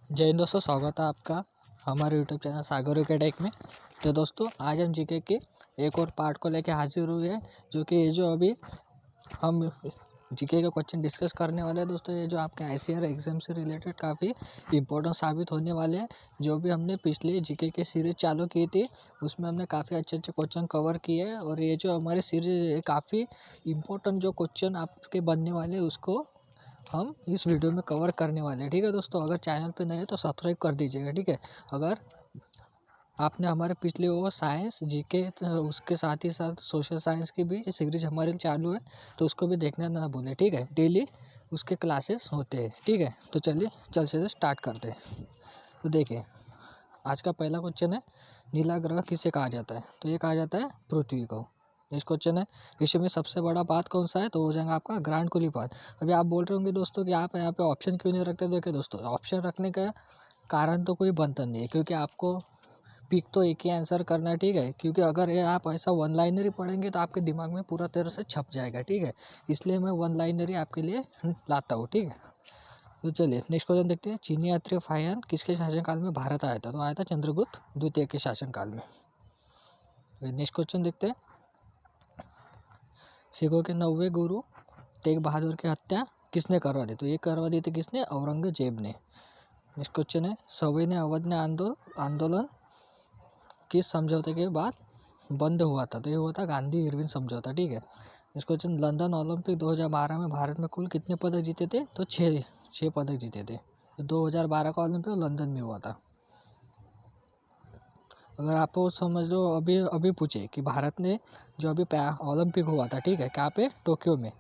जय हिंद दोस्तों, स्वागत है आपका हमारे यूट्यूब चैनल सागर टेक में। तो दोस्तों आज हम जीके के एक और पार्ट को लेकर हाजिर हुए हैं, जो कि ये जो अभी हम जीके का क्वेश्चन डिस्कस करने वाले हैं दोस्तों। ये जो आपके आईसीआर एग्जाम से रिलेटेड काफ़ी इंपॉर्टेंट साबित होने वाले हैं। जो भी हमने पिछले जीके के सीरीज चालू की थी उसमें हमने काफ़ी अच्छे अच्छे क्वेश्चन कवर किए हैं, और ये जो हमारी सीरीज काफ़ी इंपॉर्टेंट जो क्वेश्चन आपके बनने वाले हैं उसको हम इस वीडियो में कवर करने वाले हैं। ठीक है दोस्तों, अगर चैनल पे नए हैं तो सब्सक्राइब कर दीजिएगा। ठीक है, अगर आपने हमारे पिछले वो साइंस जीके उसके साथ ही साथ सोशल साइंस की भी सीरीज हमारी चालू है, तो उसको भी देखना ना भूलें। ठीक है, डेली उसके क्लासेस होते हैं। ठीक है, तो चलिए से स्टार्ट करते हैं। तो देखिए, आज का पहला क्वेश्चन है, नीला ग्रह किसे कहा जाता है? तो ये कहा जाता है पृथ्वी को। नेक्स्ट क्वेश्चन है, विश्व में सबसे बड़ा पात कौन सा है? तो हो जाएगा आपका ग्रैंड कुलीपात। अभी आप बोल रहे होंगे दोस्तों कि आप यहाँ पे ऑप्शन क्यों नहीं रखते। देखिए दोस्तों, ऑप्शन रखने का कारण तो कोई बनता नहीं है, क्योंकि आपको पिक तो एक ही आंसर करना है। ठीक है, क्योंकि अगर ये आप ऐसा वन लाइनर ही पढ़ेंगे तो आपके दिमाग में पूरा तरह से छप जाएगा। ठीक है, इसलिए मैं वन लाइनर ही आपके लिए लाता हूँ। ठीक है, तो चलिए नेक्स्ट क्वेश्चन देखते हैं। चीनी यात्री फाहियान किसके शासनकाल में भारत आया था? तो आया था चंद्रगुप्त द्वितीय के शासनकाल में। नेक्स्ट क्वेश्चन देखते हैं, सिखों के 9वें गुरु तेग बहादुर की हत्या किसने करवा दी? तो ये करवा दी थी किसने? औरंगजेब ने। नेक्स्ट क्वेश्चन है, सविनय अवध ने आंदोलन किस समझौते के बाद बंद हुआ था? तो ये हुआ था गांधी इरविन समझौता। ठीक है, नेक्स्ट क्वेश्चन, लंदन ओलंपिक 2012 में भारत में कुल कितने पदक जीते थे? तो छः पदक जीते थे। तो 2012 का ओलंपिक लंदन में हुआ था। अगर आपको समझ लो, अभी अभी पूछे कि भारत ने जो अभी ओलंपिक हुआ था, ठीक है, कहाँ पे? टोक्यो में।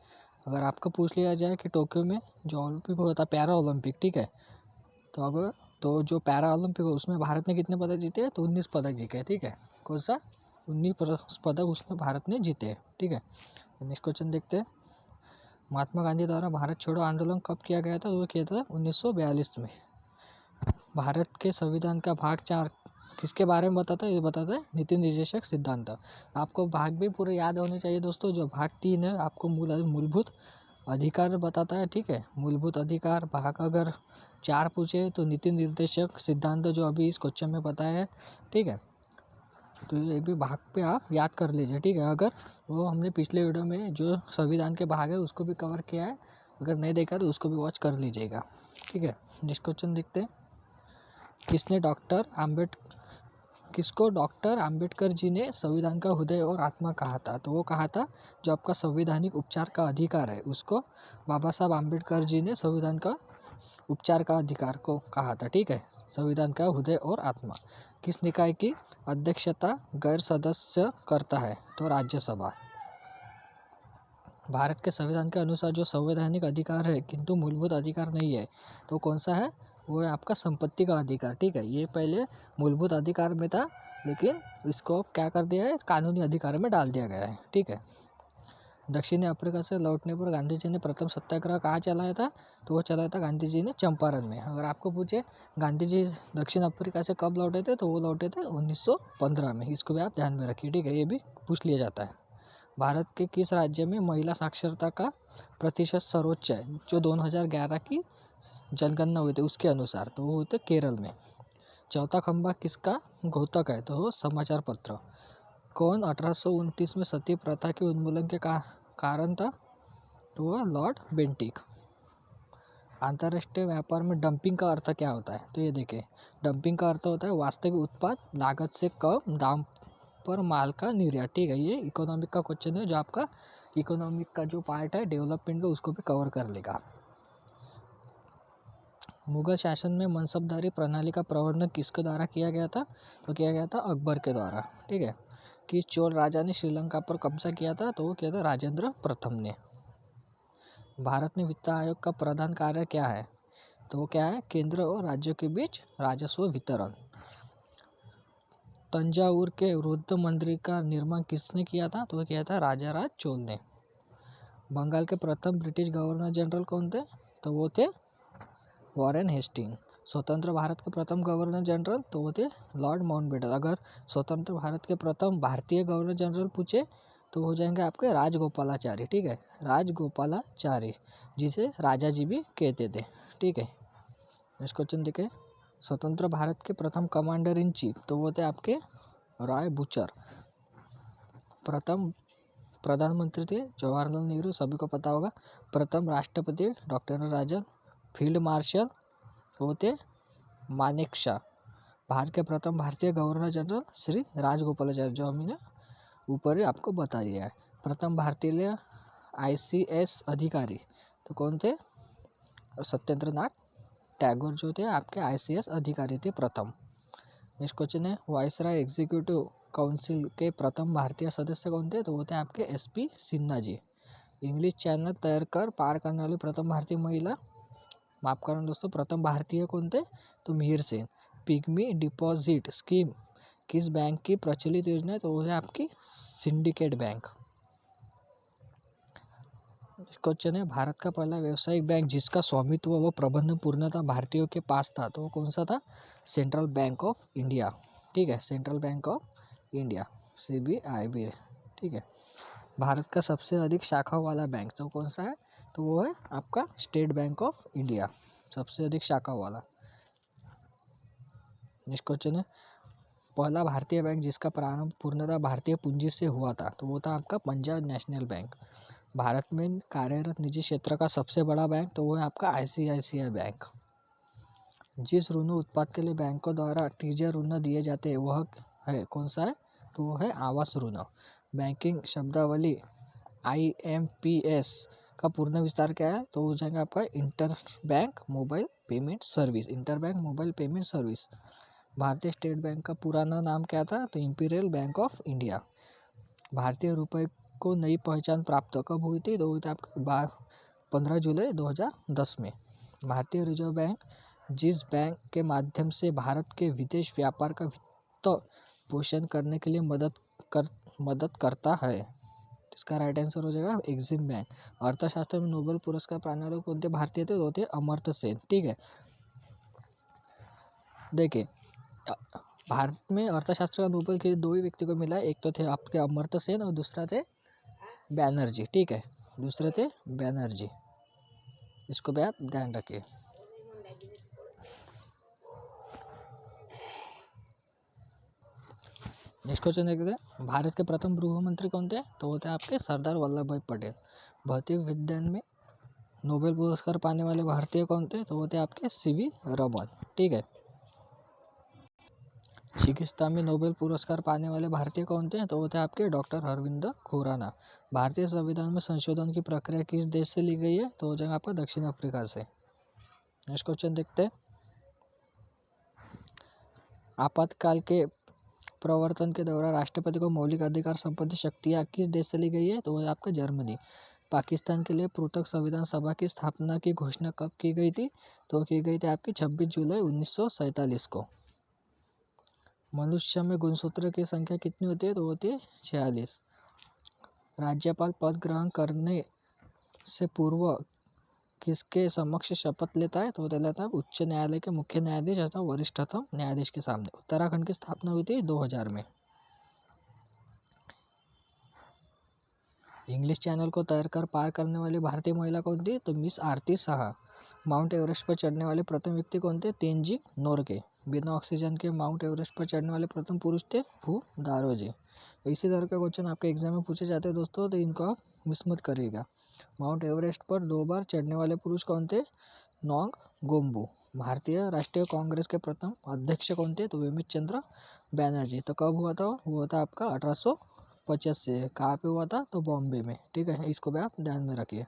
अगर आपको पूछ लिया जाए कि टोक्यो में जो ओलंपिक हुआ था पैरा ओलंपिक, ठीक है, तो जो पैरा ओलंपिक उसमें भारत ने कितने पदक जीते हैं? तो 19 पदक जीते। ठीक है, कौन सा? 19 पदक उसमें भारत ने जीते हैं। ठीक है, नेक्स्ट क्वेश्चन देखते हैं, महात्मा गांधी द्वारा भारत छोड़ो आंदोलन कब किया गया था? तो वो किया था 1942 में। भारत के संविधान का भाग 4 किसके बारे में बताता है? ये बताता है नीति निर्देशक सिद्धांत। आपको भाग भी पूरे याद होने चाहिए दोस्तों। जो भाग 3 है आपको मूलभूत अधिकार बताता है। ठीक है, मूलभूत अधिकार भाग अगर 4 पूछे तो नीति निर्देशक सिद्धांत जो अभी इस क्वेश्चन में बताया है। ठीक है, तो ये भी भाग पे आप याद कर लीजिए। ठीक है, अगर वो हमने पिछले वीडियो में जो संविधान के भाग है उसको भी कवर किया है, अगर नहीं देखा तो उसको भी वॉच कर लीजिएगा। ठीक है, नेक्स्ट क्वेश्चन देखते हैं, किसको डॉक्टर आम्बेडकर जी ने संविधान का हृदय और आत्मा कहा था? तो वो कहा था जो आपका संवैधानिक उपचार का अधिकार है उसको बाबा साहब आम्बेडकर जी ने संविधान का उपचार का अधिकार को कहा था। ठीक है, संविधान का हृदय और आत्मा। किस निकाय की अध्यक्षता गैर सदस्य करता है? तो राज्यसभा। भारत के संविधान के अनुसार जो संवैधानिक अधिकार है किंतु मूलभूत अधिकार नहीं है, तो कौन सा है? वो है आपका संपत्ति का अधिकार। ठीक है, ये पहले मूलभूत अधिकार में था, लेकिन इसको क्या कर दिया है? कानूनी अधिकार में डाल दिया गया है। ठीक है, दक्षिणी अफ्रीका से लौटने पर गांधी जी ने प्रथम सत्याग्रह कहाँ चलाया था? तो वो चलाया था गांधी जी ने चंपारण में। अगर आपको पूछे गांधी जी दक्षिण अफ्रीका से कब लौटे थे, तो वो लौटे थे 1915 में। इसको भी आप ध्यान में रखिए। ठीक है, ये भी पूछ लिया जाता है। भारत के किस राज्य में महिला साक्षरता का प्रतिशत सर्वोच्च है? जो 2011 की जनगणना हुई थी उसके अनुसार, तो वो होते केरल में। चौथा खंबा किसका घोतक है? तो वो समाचार पत्र। कौन 1829 में सती प्रथा के उन्मूलन के कारण था? तो वह लॉर्ड बेंटिक। अंतर्राष्ट्रीय व्यापार में डंपिंग का अर्थ क्या होता है? तो ये देखिए, डंपिंग का अर्थ होता है वास्तविक उत्पाद लागत से कम दाम पर माल का निर्यात। ठीक है, ये इकोनॉमिक का क्वेश्चन है, जो आपका इकोनॉमिक का जो पार्ट है डेवलपमेंट का उसको भी कवर कर लेगा। मुगल शासन में मनसबदारी प्रणाली का प्रवर्तन किसके द्वारा किया गया था? तो किया गया था अकबर के द्वारा। ठीक है, किस चोल राजा ने श्रीलंका पर कब्जा किया था? तो वो किया था राजेंद्र प्रथम ने। भारत में वित्त आयोग का प्रधान कार्य क्या है? तो वो क्या है? केंद्र और राज्यों के बीच राजस्व वितरण। तंजावुर के वृद्ध मंदिर का निर्माण किसने किया था? तो वो किया था राजा राज चोल ने। बंगाल के प्रथम ब्रिटिश गवर्नर जनरल कौन थे? तो वो थे वॉरेन हेस्टिंग। स्वतंत्र भारत के प्रथम गवर्नर जनरल, तो वो थे लॉर्ड माउंटबेटन। अगर स्वतंत्र भारत के प्रथम भारतीय गवर्नर जनरल पूछे तो हो जाएंगे आपके राजगोपालाचारी। ठीक है, राजगोपालाचारी, जिसे राजा जी भी कहते थे। ठीक है, नेक्स्ट क्वेश्चन देखें, स्वतंत्र भारत के प्रथम कमांडर इन चीफ तो वो थे आपके रॉय बूचर। प्रथम प्रधानमंत्री थे जवाहरलाल नेहरू, सभी को पता होगा। प्रथम राष्ट्रपति डॉक्टर राजन। फील्ड मार्शल वो थे मानेकशॉ। भारत के प्रथम भारतीय गवर्नर जनरल श्री राजगोपालाचारी, जो हमने ऊपर ही आपको बता दिया है। प्रथम भारतीय ICS अधिकारी तो कौन थे? सत्येंद्रनाथ टैगोर जो थे आपके ICS अधिकारी थे प्रथम। नेक्स्ट क्वेश्चन है वायसराय एग्जीक्यूटिव काउंसिल के प्रथम भारतीय सदस्य कौन थे? तो वो थे आपके SP Sinha ji. English channel तैर कर पार करने वाली प्रथम भारतीय महिला, माफ करना दोस्तों, प्रथम भारतीय कौन थे? तो Mihir Sen. Pygmy deposit scheme किस बैंक की प्रचलित योजना है? तो वो है आपकी सिंडिकेट बैंक। क्वेश्चन है भारत का पहला व्यावसायिक बैंक जिसका स्वामित्व व प्रबंधन पूर्णतः भारतीयों के पास था तो वो कौन सा था? Central bank of India. ठीक है, central bank of India CBIB। ठीक है, भारत का सबसे अधिक शाखाओं वाला बैंक तो कौन सा है? तो वो है आपका स्टेट बैंक ऑफ इंडिया, सबसे अधिक शाखाओं वाला। नेक्स्ट क्वेश्चन है पहला भारतीय बैंक जिसका प्रारंभ पूर्णतः भारतीय पूंजी से हुआ था तो वो था आपका पंजाब नेशनल बैंक। भारत में कार्यरत निजी क्षेत्र का सबसे बड़ा बैंक तो वो है आपका ICICI बैंक। जिस ऋण उत्पाद के लिए बैंकों द्वारा टीजर ऋण दिए जाते हैं वह है कौन सा है? तो वो है आवास ऋण। बैंकिंग शब्दावली IMPS का पूर्ण विस्तार क्या है? तो हो जाएगा आपका inter bank mobile payment service. Inter bank mobile payment service. भारतीय स्टेट बैंक का पुराना नाम क्या था? तो इंपीरियल बैंक ऑफ इंडिया। भारतीय रुपये को नई पहचान प्राप्त कब हुई थी? तो हुई थी आपका 15 जुलाई 2010 में। भारतीय रिजर्व बैंक जिस बैंक के माध्यम से भारत के विदेश व्यापार का वित्त पोषण करने के लिए मदद करता है, इसका राइट आंसर हो जाएगा एक्सिम बैंक। अर्थशास्त्र में नोबेल पुरस्कार पाने वाले कौन थे भारतीय थे? वो थे अमर्त्य सेन। ठीक है, देखिए भारत में अर्थशास्त्र का नोबेल के दो ही व्यक्ति को मिला है, एक तो थे आपके अमर्त्य सेन और दूसरा थे बैनर्जी। ठीक है, दूसरे थे बैनर्जी, इसको भी आप ध्यान रखिए। नेक्स्ट क्वेश्चन देखते हैं भारत के प्रथम गृह मंत्री कौन थे? तो वो थे आपके सरदार वल्लभ भाई पटेल। भौतिक विज्ञान में नोबेल पुरस्कार पाने वाले भारतीय कौन थे? तो वो थे आपके CV रमन। ठीक है, चिकित्सा में नोबेल पुरस्कार पाने वाले भारतीय कौन थे? तो वो थे आपके डॉक्टर अरविंद खुराना। भारतीय संविधान में संशोधन की प्रक्रिया किस देश से ली गई है? तो हो जाएगा आपका दक्षिण अफ्रीका से। नेक्स्ट क्वेश्चन देखते हैं आपातकाल के प्रवर्तन के दौरान राष्ट्रपति को मौलिक अधिकार संबंधी शक्तियाँ किस देश से ली गई है? तो वो आपका जर्मनी। पाकिस्तान के लिए पृथक संविधान सभा की स्थापना की घोषणा कब की गई थी? तो की गई थी आपकी 26 जुलाई 1947 को। मनुष्य में गुणसूत्र की संख्या कितनी होती है? तो होती है 46। राज्यपाल पद ग्रहण करने से पूर्व किसके समक्ष शपथ लेता है? तो लेता है उच्च न्यायालय के मुख्य न्यायाधीश अथवा वरिष्ठतम न्यायाधीश के सामने। उत्तराखंड की स्थापना हुई थी 2000 में। इंग्लिश चैनल को तैर कर पार करने वाली भारतीय महिला कौन थी? तो मिस आरती साहा। माउंट एवरेस्ट पर चढ़ने वाले प्रथम व्यक्ति कौन थे? तेनजिंग नोरगे। बिना ऑक्सीजन के माउंट एवरेस्ट पर चढ़ने वाले प्रथम पुरुष थे भू दारोजे। इसी तरह का क्वेश्चन आपके एग्जाम में पूछे जाते हैं दोस्तों, तो इनको आप मिस मत करिएगा। माउंट एवरेस्ट पर 2 बार चढ़ने वाले पुरुष कौन थे? नोंग गोम्बू। भारतीय राष्ट्रीय कांग्रेस के प्रथम अध्यक्ष कौन थे? तो बिपिन चंद्र बैनर्जी। तो कब हुआ था? वो हुआ था आपका 1850 से। कहाँ पे हुआ था? तो बॉम्बे में। ठीक है, इसको भी आप ध्यान में रखिए।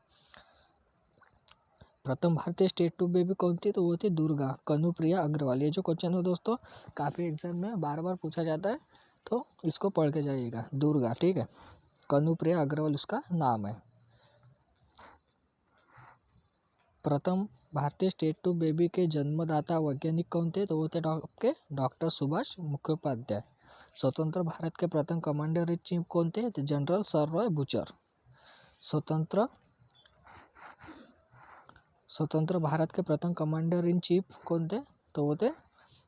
प्रथम भारतीय स्टेट टू बेबी कौन थी? तो वो थी दुर्गा कनुप्रिया अग्रवाल। ये जो क्वेश्चन है दोस्तों काफ़ी एग्जाम में बार बार पूछा जाता है, तो इसको पढ़ के जाइएगा। दुर्गा, ठीक है, कनुप्रिया अग्रवाल उसका नाम है। प्रथम भारतीय स्टेट टू बेबी के जन्मदाता वैज्ञानिक कौन थे? तो वो थे डॉक्टर सुभाष मुखोपाध्याय। स्वतंत्र भारत के प्रथम कमांडर इन चीफ कौन थे? तो जनरल सर रॉय बूचर। स्वतंत्र भारत के प्रथम कमांडर इन चीफ कौन थे? तो वो थे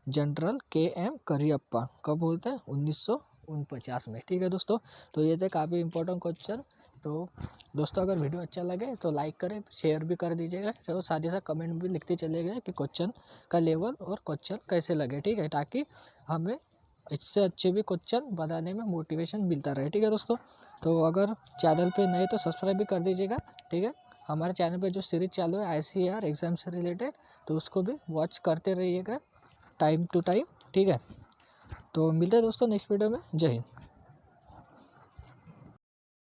जनरल KM करियप्पा। कब हुए थे? 1949 में। ठीक है दोस्तों, तो ये थे काफ़ी इंपॉर्टेंट क्वेश्चन तो दोस्तों अगर वीडियो अच्छा लगे तो लाइक करें, शेयर भी कर दीजिएगा और साथ ही साथ कमेंट भी लिखते चलिएगा कि क्वेश्चन का लेवल और क्वेश्चन कैसे लगे, ठीक है, ताकि हमें इससे अच्छे भी क्वेश्चन बनाने में मोटिवेशन मिलता रहे, ठीक है दोस्तों। तो अगर चैनल पे नए तो सब्सक्राइब भी कर दीजिएगा, ठीक है। हमारे चैनल पे जो सीरीज चालू है ICAR एग्ज़ाम से रिलेटेड, तो उसको भी वॉच करते रहिएगा टाइम टू टाइम, ठीक है। तो मिलते हैं दोस्तों नेक्स्ट वीडियो में। जय हिंद।